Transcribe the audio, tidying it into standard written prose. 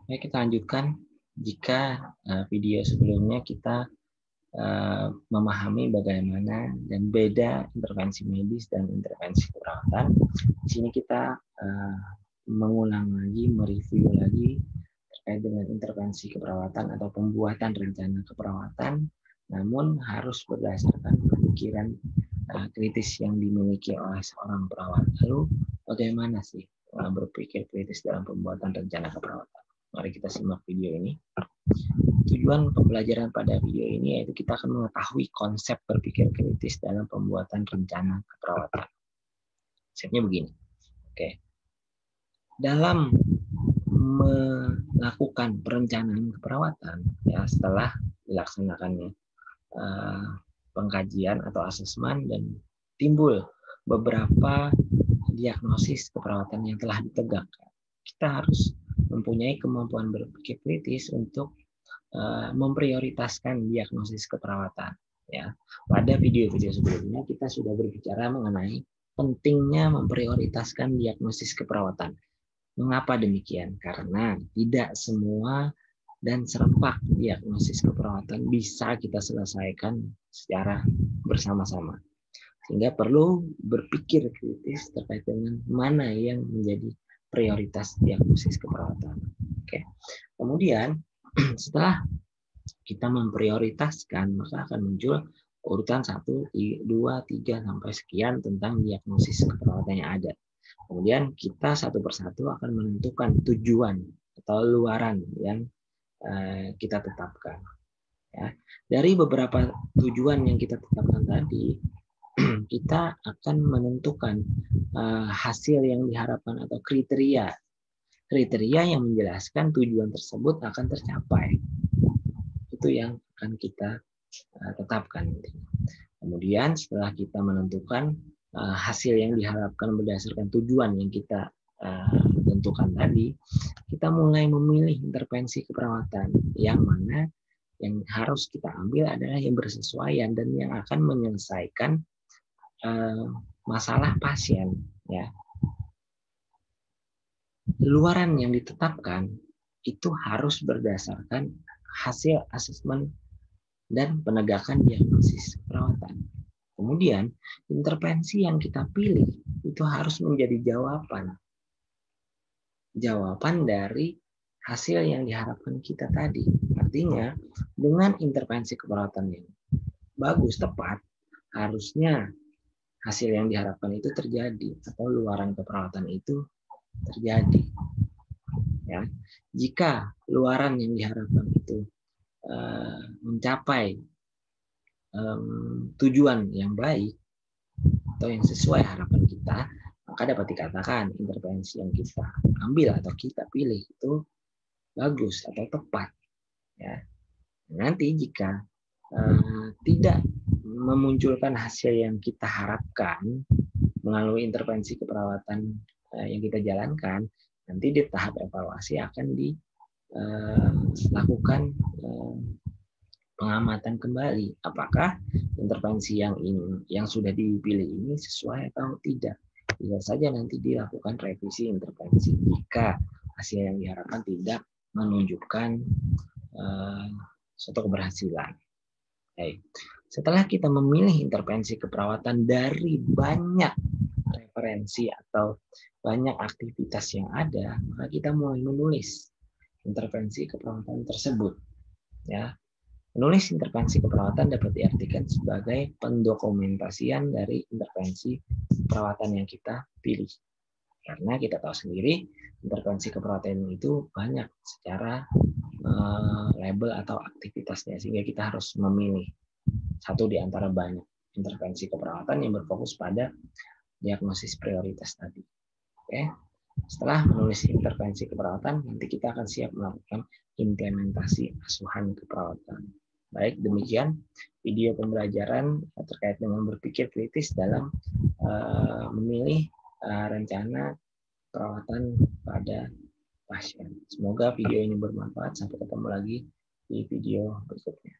Baik, kita lanjutkan. Jika video sebelumnya kita memahami bagaimana dan beda intervensi medis dan intervensi keperawatan, di sini kita mengulang lagi, mereview lagi terkait dengan intervensi keperawatan atau pembuatan rencana keperawatan, namun harus berdasarkan pemikiran kritis yang dimiliki oleh seorang perawat. Lalu bagaimana sih berpikir kritis dalam pembuatan rencana keperawatan? Mari kita simak video ini. Tujuan pembelajaran pada video ini yaitu kita akan mengetahui konsep berpikir kritis dalam pembuatan rencana keperawatan. Konsepnya begini. Oke. Dalam melakukan perencanaan keperawatan, ya setelah dilaksanakannya pengkajian atau asesmen dan timbul beberapa diagnosis keperawatan yang telah ditegakkan, kita harus mempunyai kemampuan berpikir kritis untuk memprioritaskan diagnosis keperawatan. Ya, pada video-video sebelumnya kita sudah berbicara mengenai pentingnya memprioritaskan diagnosis keperawatan. Mengapa demikian? Karena tidak semua dan serempak diagnosis keperawatan bisa kita selesaikan secara bersama-sama. Sehingga perlu berpikir kritis terkait dengan mana yang menjadi prioritas diagnosis keperawatan. Oke. Kemudian setelah kita memprioritaskan, maka akan muncul urutan 1, 2, 3 sampai sekian tentang diagnosis keperawatan yang ada. Kemudian kita satu persatu akan menentukan tujuan atau luaran yang kita tetapkan. Ya. Dari beberapa tujuan yang kita tetapkan tadi, kita akan menentukan hasil yang diharapkan atau kriteria yang menjelaskan tujuan tersebut akan tercapai. Itu yang akan kita tetapkan. Kemudian setelah kita menentukan hasil yang diharapkan berdasarkan tujuan yang kita tentukan tadi, kita mulai memilih intervensi keperawatan yang mana yang harus kita ambil adalah yang bersesuaian dan yang akan menyelesaikan masalah pasien. Ya. Luaran yang ditetapkan itu harus berdasarkan hasil asesmen dan penegakan diagnosis perawatan. Kemudian intervensi yang kita pilih itu harus menjadi jawaban dari hasil yang diharapkan kita tadi. Artinya dengan intervensi keperawatan yang bagus, tepat, harusnya hasil yang diharapkan itu terjadi atau luaran keperawatan itu terjadi. Ya, jika luaran yang diharapkan itu mencapai tujuan yang baik atau yang sesuai harapan kita, maka dapat dikatakan intervensi yang kita ambil atau kita pilih itu bagus atau tepat. Ya. Nanti jika tidak memunculkan hasil yang kita harapkan melalui intervensi keperawatan yang kita jalankan, nanti di tahap evaluasi akan dilakukan pengamatan kembali apakah intervensi yang sudah dipilih ini sesuai atau tidak. Bisa saja nanti dilakukan revisi intervensi jika hasil yang diharapkan tidak menunjukkan suatu keberhasilan. Baik. Setelah kita memilih intervensi keperawatan dari banyak referensi atau banyak aktivitas yang ada, maka kita mulai menulis intervensi keperawatan tersebut. Ya, menulis intervensi keperawatan dapat diartikan sebagai pendokumentasian dari intervensi perawatan yang kita pilih. Karena kita tahu sendiri intervensi keperawatan itu banyak secara label atau aktivitasnya, sehingga kita harus memilih satu di antara banyak intervensi keperawatan yang berfokus pada diagnosis prioritas tadi. Oke. Setelah menulis intervensi keperawatan, nanti kita akan siap melakukan implementasi asuhan keperawatan. Baik, demikian video pembelajaran terkait dengan berpikir kritis dalam memilih rencana perawatan pada pasien. Semoga video ini bermanfaat. Sampai ketemu lagi di video berikutnya.